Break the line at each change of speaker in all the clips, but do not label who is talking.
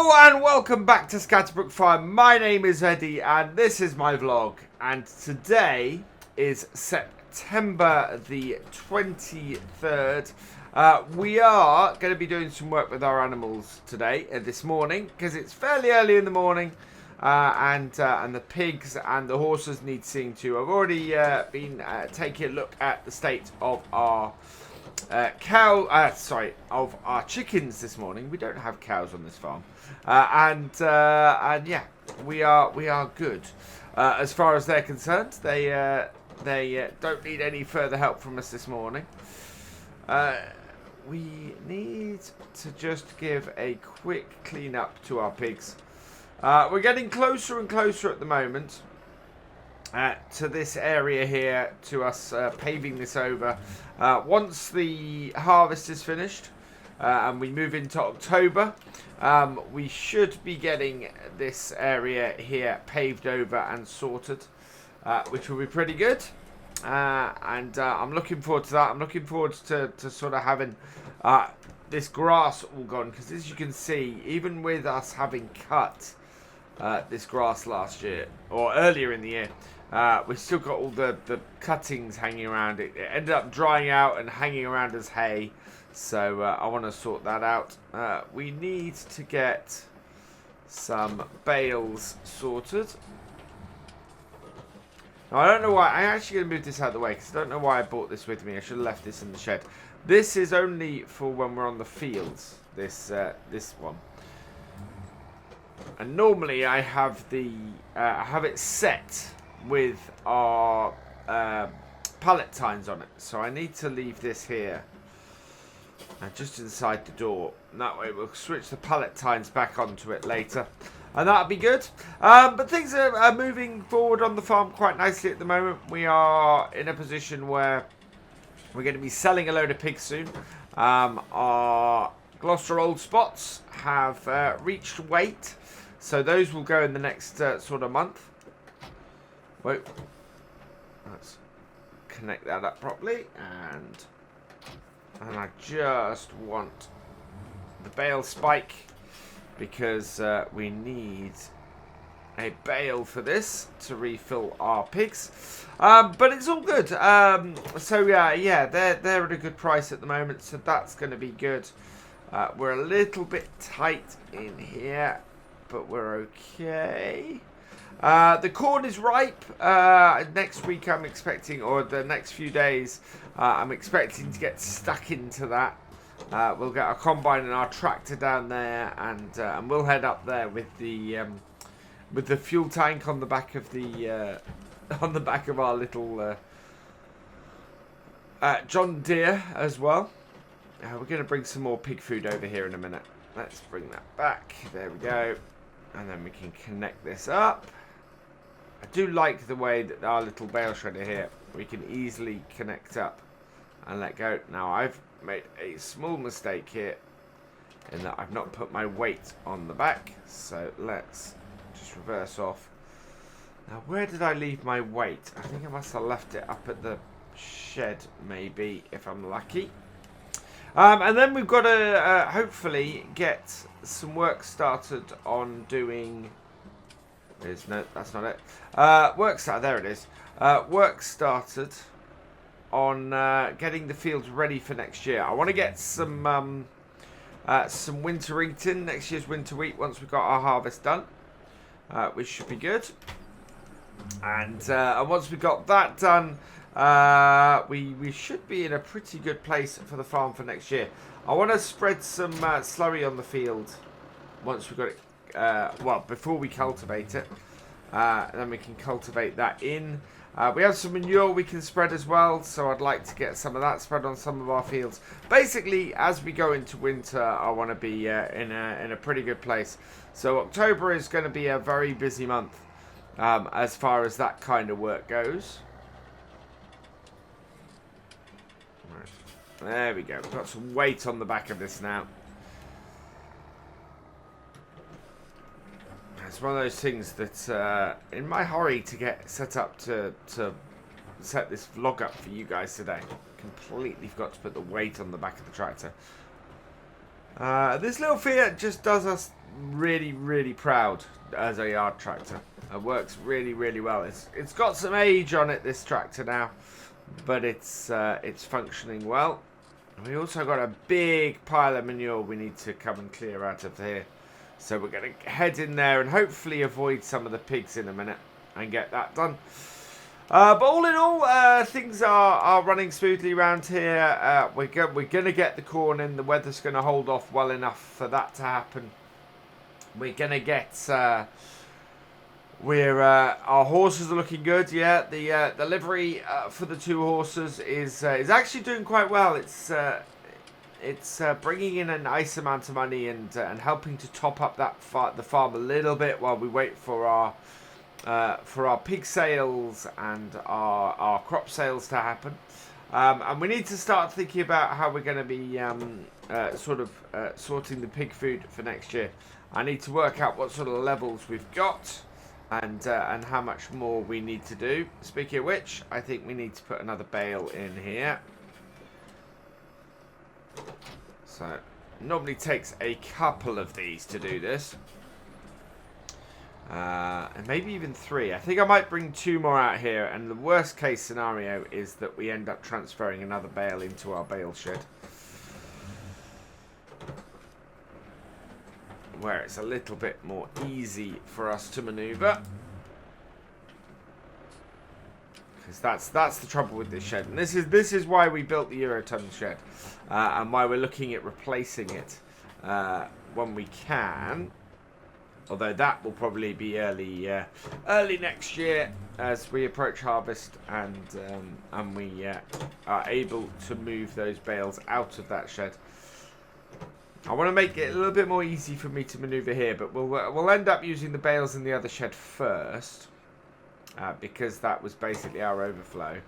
Hello and welcome back to Scatterbrook Farm. My name is Eddie and this is my vlog. And today is September the 23rd. We are going to be doing some work with our animals today, this morning, because it's fairly early in the morning. And the pigs and the horses need seeing to. I've already been taking a look at the state of our of our chickens this morning. We don't have cows on this farm, and yeah, we are good as far as they're concerned. They don't need any further help from us this morning. We need to just give a quick clean up to our pigs. We're getting closer and closer at the moment to this area here, to us paving this over. Once the harvest is finished and we move into October, we should be getting this area here paved over and sorted, which will be pretty good. And I'm looking forward to that. I'm looking forward to sort of having this grass all gone, because as you can see, even with us having cut this grass last year or earlier in the year, we've still got all the cuttings hanging around. It ended up drying out and hanging around as hay, so I want to sort that out. We need to get some bales sorted. Now, I don't know why. I'm actually going to move this out of the way because I don't know why I bought this with me. I should have left this in the shed. This is only for when we're on the fields, this one. And normally I have it set with our pallet tines on it, so I need to leave this here just inside the door, and that way we'll switch the pallet tines back onto it later, and that'll be good. But things are moving forward on the farm quite nicely at the moment. We are in a position where we're going to be selling a load of pigs soon. Our Gloucester Old Spots have reached weight, so those will go in the next sort of month. Wait, let's connect that up properly, and I just want the bale spike because we need a bale for this to refill our pigs. But it's all good. So yeah, they're at a good price at the moment, so that's going to be good. We're a little bit tight in here, but we're okay. The corn is ripe. Next week I'm expecting, or the next few days, I'm expecting to get stuck into that. We'll get our combine and our tractor down there, and we'll head up there with the fuel tank on the back of the our little John Deere as well. We're going to bring some more pig food over here in a minute. Let's bring that back. There we go. And then we can connect this up. I do like the way that our little bale shredder here, we can easily connect up and let go. Now, I've made a small mistake here in that I've not put my weight on the back. So let's just reverse off. Now, where did I leave my weight? I think I must have left it up at the shed, maybe, if I'm lucky. And then we've got to hopefully get some work started on doing... No, that's not it. There it is. Work started on getting the fields ready for next year. I want to get some winter wheat in, next year's winter wheat, once we've got our harvest done, which should be good. And once we've got that done, we should be in a pretty good place for the farm for next year. I want to spread some slurry on the field once we've got it. Well, before we cultivate it, and then we can cultivate that in. We have some manure we can spread as well, so I'd like to get some of that spread on some of our fields. Basically, as we go into winter, I want to be in a pretty good place. So October is going to be a very busy month as far as that kind of work goes. Right. There we go. We've got some weight on the back of this now. It's one of those things that, in my hurry to get set up to set this vlog up for you guys today, completely forgot to put the weight on the back of the tractor. This little Fiat just does us really, really proud as a yard tractor. It works really, really well. It's got some age on it, this tractor now, but it's functioning well. And we also got a big pile of manure we need to come and clear out of here. So we're going to head in there and hopefully avoid some of the pigs in a minute and get that done. But all in all, things are running smoothly around here. We're going to get the corn in. The weather's going to hold off well enough for that to happen. We're going to get... our horses are looking good. Yeah, the livery for the 2 horses is actually doing quite well. It's bringing in a nice amount of money and helping to top up the farm a little bit while we wait for our pig sales and our crop sales to happen. And we need to start thinking about how we're going to be sorting the pig food for next year. I need to work out what sort of levels we've got and how much more we need to do. Speaking of which, I think we need to put another bale in here. So, it normally takes a couple of these to do this. And maybe even 3. I think I might bring 2 more out here, and the worst case scenario is that we end up transferring another bale into our bale shed, where it's a little bit more easy for us to maneuver. Because that's the trouble with this shed, and this is why we built the Eurotunnel shed, and why we're looking at replacing it when we can. Although that will probably be early next year as we approach harvest and we are able to move those bales out of that shed. I want to make it a little bit more easy for me to maneuver here, but we'll end up using the bales in the other shed first because that was basically our overflow.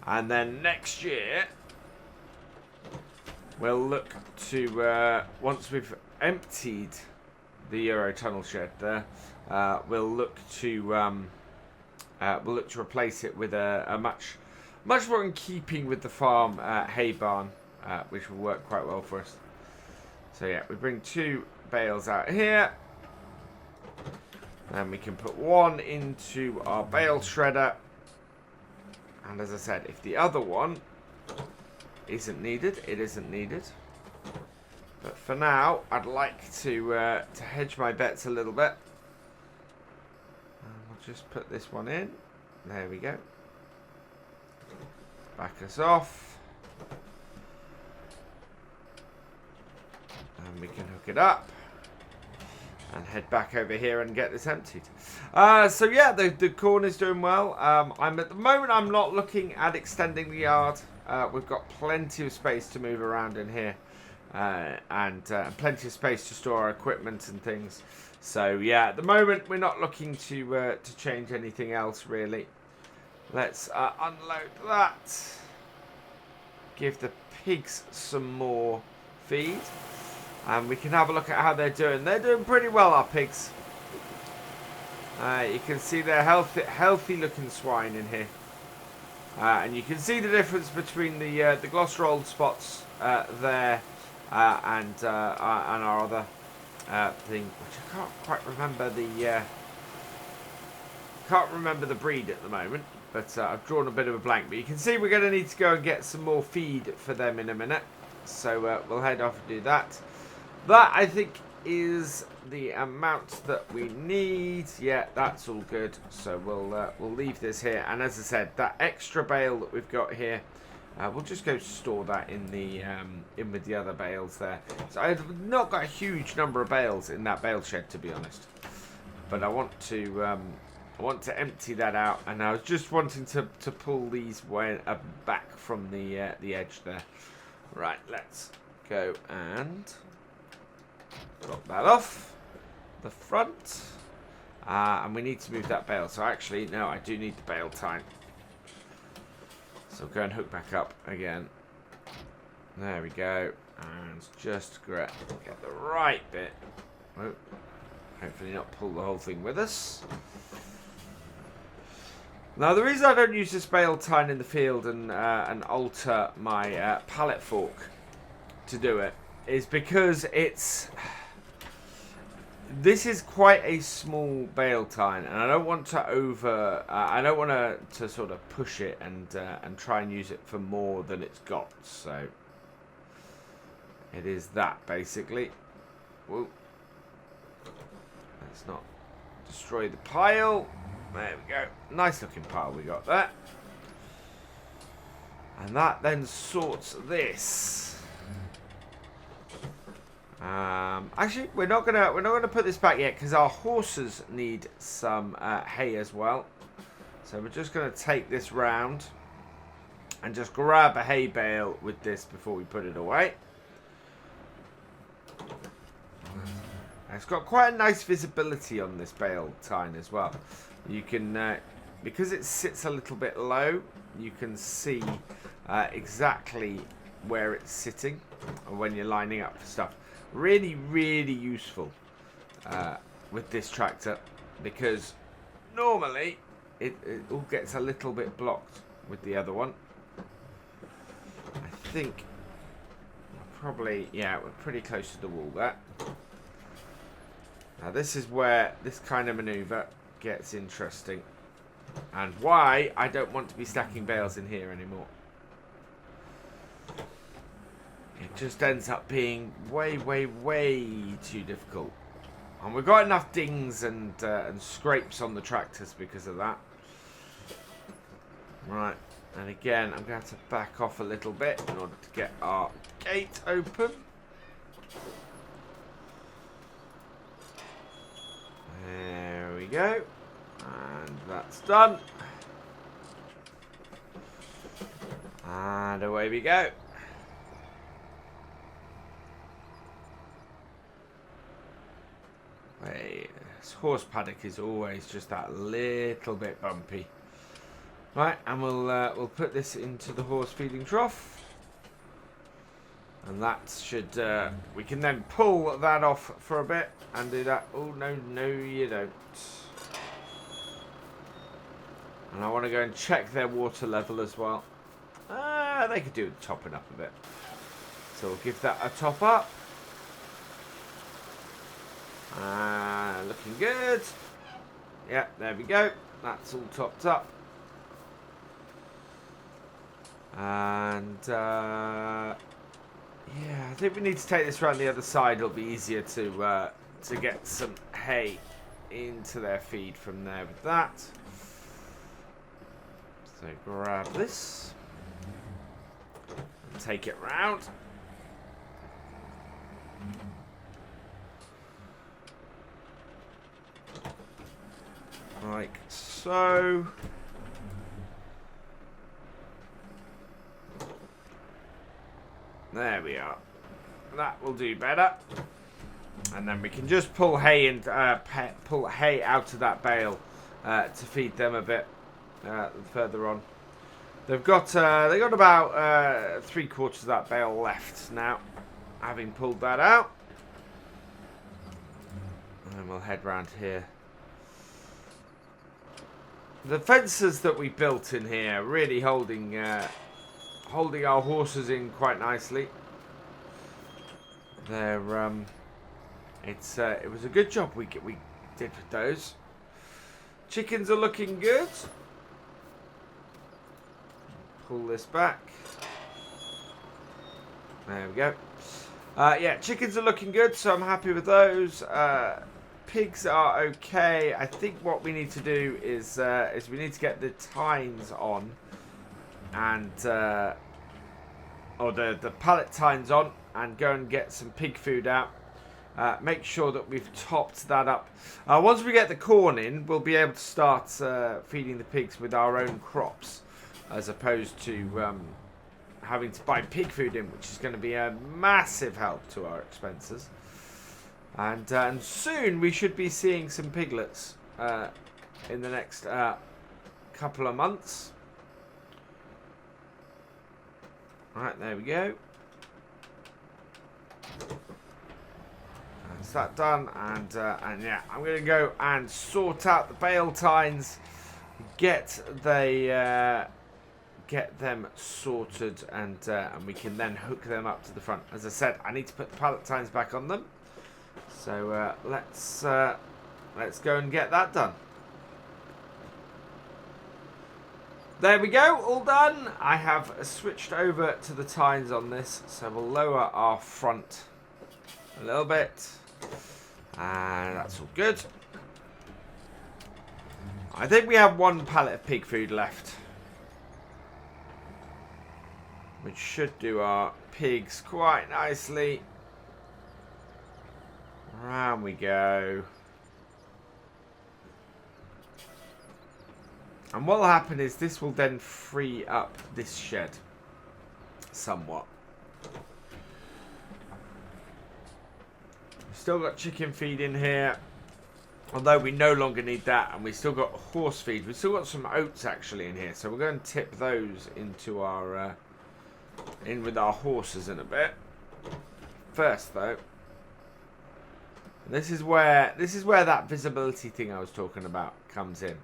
And then next year we'll look to once we've emptied the Eurotunnel shed there, we'll look to replace it with a much more in keeping with the farm hay barn, which will work quite well for us. So yeah, we bring 2 bales out here, and we can put 1 into our bale shredder. And as I said, if the other one isn't needed, it isn't needed. But for now, I'd like to hedge my bets a little bit. And we'll just put this one in. There we go. Back us off. And we can hook it up. And head back over here and get this emptied. So yeah, the corn is doing well. At the moment, I'm not looking at extending the yard. We've got plenty of space to move around in here. And plenty of space to store our equipment and things. So yeah, at the moment we're not looking to change anything else really. Let's unload that. Give the pigs some more feed, and we can have a look at how they're doing. They're doing pretty well, our pigs. You can see they're healthy looking swine in here, and you can see the difference between the Gloucester old spots there. And our other thing, which I can't quite remember the breed at the moment, but I've drawn a bit of a blank. But you can see we're going to need to go and get some more feed for them in a minute, so we'll head off and do that. That I think is the amount that we need. Yeah, that's all good. So we'll leave this here, and as I said, that extra bale that we've got here. We'll just go store that in with the other bales there. So I've not got a huge number of bales in that bale shed, to be honest. But I want to empty that out, and I was just wanting to pull these back from the edge there. Right, let's go and drop that off the front, and we need to move that bale. So actually, no, I do need the bale time. So go and hook back up again. There we go. And just get the right bit. Oh, hopefully not pull the whole thing with us. Now the reason I don't use this bale tine in the field and alter my pallet fork to do it is because this is quite a small bale tine, and I don't want to I don't want to sort of push it and try and use it for more than it's got. So it is that basically. Whoa. Let's not destroy the pile. There we go. Nice looking pile we got there. And that then sorts this. Actually, we're not gonna put this back yet because our horses need some hay as well. So we're just gonna take this round and just grab a hay bale with this before we put it away. It's got quite a nice visibility on this bale tine as well. You can, because it sits a little bit low, you can see exactly where it's sitting when you're lining up for stuff. Really, really useful with this tractor because normally it all gets a little bit blocked with the other one. I think probably, yeah, we're pretty close to the wall there. Now this is where this kind of maneuver gets interesting and why I don't want to be stacking bales in here anymore. It just ends up being way, way, way too difficult. And we've got enough dings and scrapes on the tractors because of that. Right, and again, I'm going to have to back off a little bit in order to get our gate open. There we go. And that's done. And away we go. This horse paddock is always just that little bit bumpy. Right, and we'll put this into the horse feeding trough. And that should, we can then pull that off for a bit and do that. Oh, no, no, you don't. And I want to go and check their water level as well. They could do with topping up a bit. So we'll give that a top up. Looking good. Yeah, there we go. That's all topped up. And yeah, I think we need to take this around the other side. It'll be easier to get some hay into their feed from there with that. So grab this and take it round. Like so. There we are. That will do better. And then we can just pull hay and pull hay out of that bale to feed them a bit further on. They've got they got about 3/4 of that bale left now, having pulled that out. And then we'll head round here. The fences that we built in here really holding our horses in quite nicely. They're it was a good job we did with those. Chickens are looking good. Pull this back. There we go. Yeah, chickens are looking good, so I'm happy with those. Pigs are okay. I think what we need to do is we need to get the tines on, and or the pallet tines on, and go and get some pig food out. Make sure that we've topped that up. Once we get the corn in, we'll be able to start feeding the pigs with our own crops, as opposed to having to buy pig food in, which is going to be a massive help to our expenses. And soon we should be seeing some piglets in the next couple of months. Right, there we go. That's that done, and yeah, I'm going to go and sort out the bale tines, get them sorted, and we can then hook them up to the front. As I said, I need to put the pallet tines back on them. So let's go and get that done. There we go, all done. I have switched over to the tines on this, so we'll lower our front a little bit, and that's all good. I think we have one pallet of pig food left, which should do our pigs quite nicely. Around we go. And what will happen is this will then free up this shed somewhat. We've still got chicken feed in here, although we no longer need that, and we've still got horse feed. We've still got some oats actually in here, so we're going to tip those into our in with our horses in a bit. First though, this is where that visibility thing I was talking about comes in.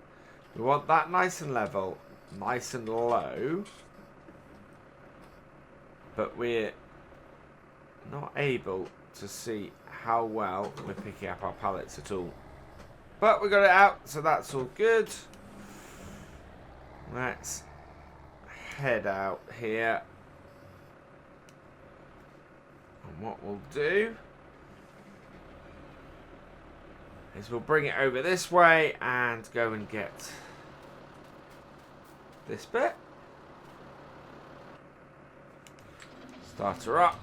We want that nice and level, nice and low, but we're not able to see how well we're picking up our pallets at all. But we got it out, so that's all good. Let's head out here. And what we'll do is we'll bring it over this way and go and get this bit. Start her up.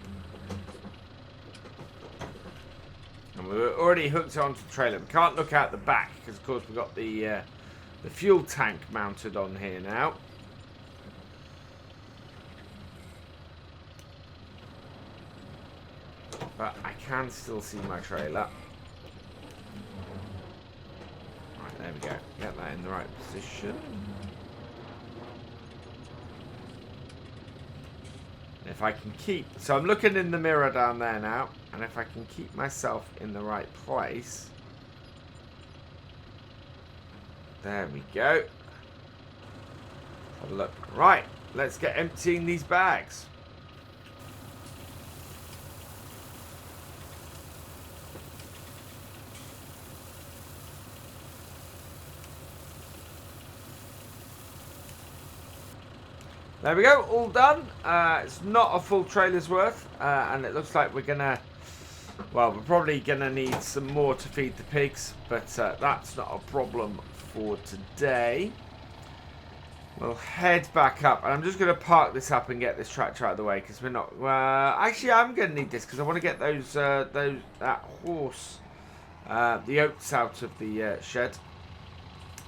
And we're already hooked onto the trailer. We can't look out the back because, of course, we've got the fuel tank mounted on here now. But I can still see my trailer. Right, there we go. Get that in the right position. And if I can keep... So I'm looking in the mirror down there now. And if I can keep myself in the right place... There we go. Have a look. Right, let's get emptying these bags. There we go, all done. It's not a full trailer's worth, and it looks like we're gonna, well, we're probably gonna need some more to feed the pigs, but that's not a problem for today. We'll head back up, and I'm just gonna park this up and get this tractor out of the way because we're not. Actually, I'm gonna need this because I want to get that horse, the oats out of the shed,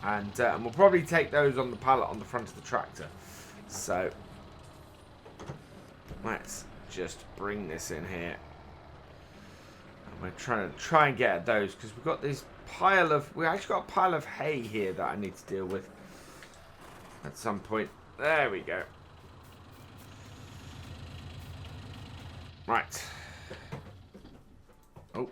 and we'll probably take those on the pallet on the front of the tractor. So let's just bring this in here. And we're trying and get at those because we've got this pile of... We actually got a pile of hay here that I need to deal with at some point. There we go. Right. Oh.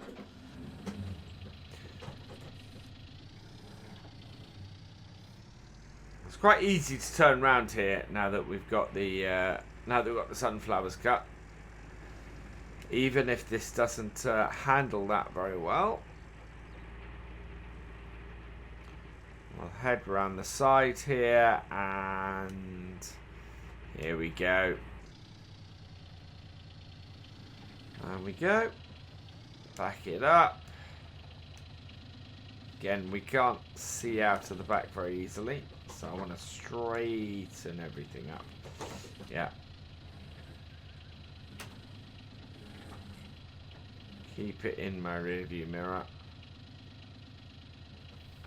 It's quite easy to turn around here now that we've got the sunflowers cut. Even if this doesn't handle that very well. We'll head around the side here and here we go. There we go. Back it up. Again, we can't see out of the back very easily. So I want to straighten everything up. Yeah. Keep it in my rear view mirror.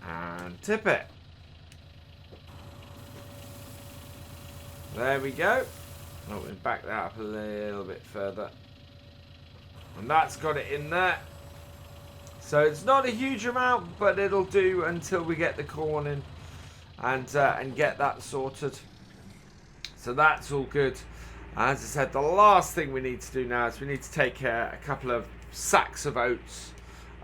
And tip it. There we go. Oh, we'll back that up a little bit further. And that's got it in there. So it's not a huge amount, but it'll do until we get the corn in. And get that sorted. So that's all good. As I said, the last thing we need to do now is we need to take a couple of sacks of oats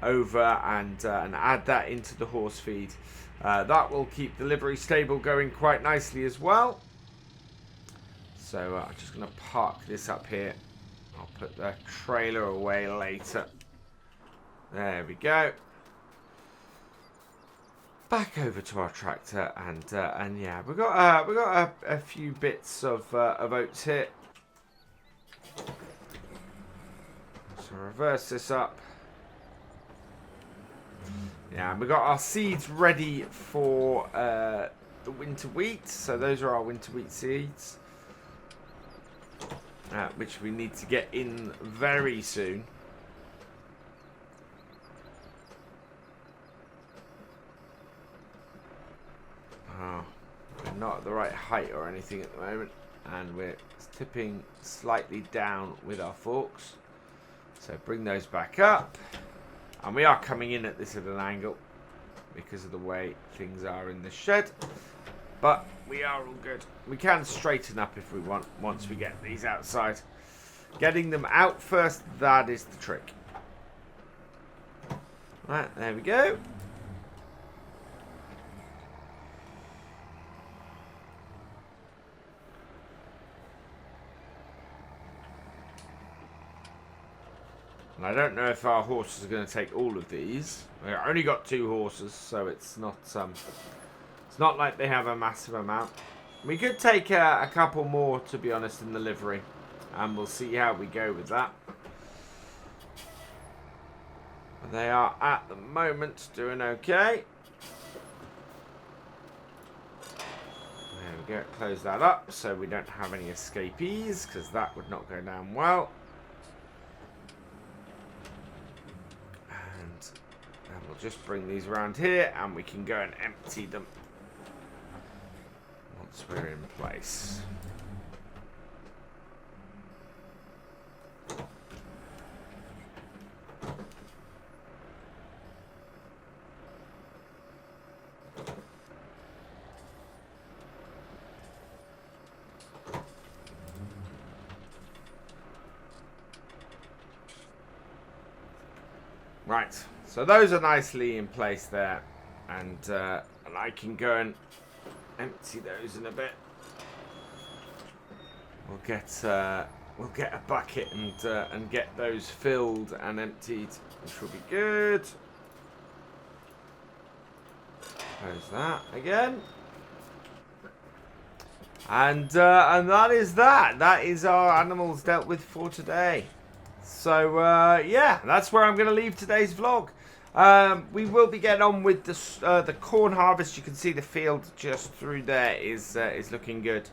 over and add that into the horse feed. That will keep delivery stable going quite nicely as well. So I'm just going to park this up here. I'll put the trailer away later. There we go. Back over to our tractor, and yeah, we got a few bits of oats here. So reverse this up. Yeah, we got our seeds ready for the winter wheat. So those are our winter wheat seeds, which we need to get in very soon. Oh, we're not at the right height or anything at the moment, and we're tipping slightly down with our forks. So bring those back up. And we are coming in at this at an angle because of the way things are in the shed. But we are all good. We can straighten up if we want once we get these outside. Getting them out first, that is the trick. Right, there we go. And I don't know if our horses are going to take all of these. We've only got 2 horses, so it's not like they have a massive amount. We could take a couple more, to be honest, in the livery, and we'll see how we go with that. They are at the moment doing okay. There we go. Close that up so we don't have any escapees, because that would not go down well. And we'll just bring these around here and we can go and empty them once we're in place. Right, so those are nicely in place there, and I can go and empty those in a bit. We'll get a bucket and get those filled and emptied, which will be good. Close that again, and that is that. That is our animals dealt with for today. So, yeah, that's where I'm going to leave today's vlog. We will be getting on with the corn harvest. You can see the field just through there is looking good.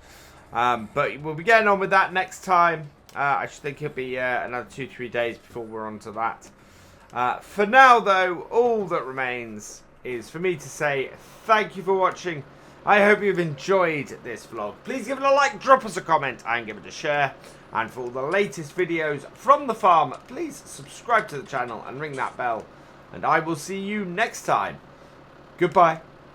But we'll be getting on with that next time. I should think it'll be another 2-3 days before we're on to that. For now, though, all that remains is for me to say thank you for watching. I hope you've enjoyed this vlog. Please give it a like, drop us a comment, and give it a share. And for all the latest videos from the farm, please subscribe to the channel and ring that bell. And I will see you next time. Goodbye.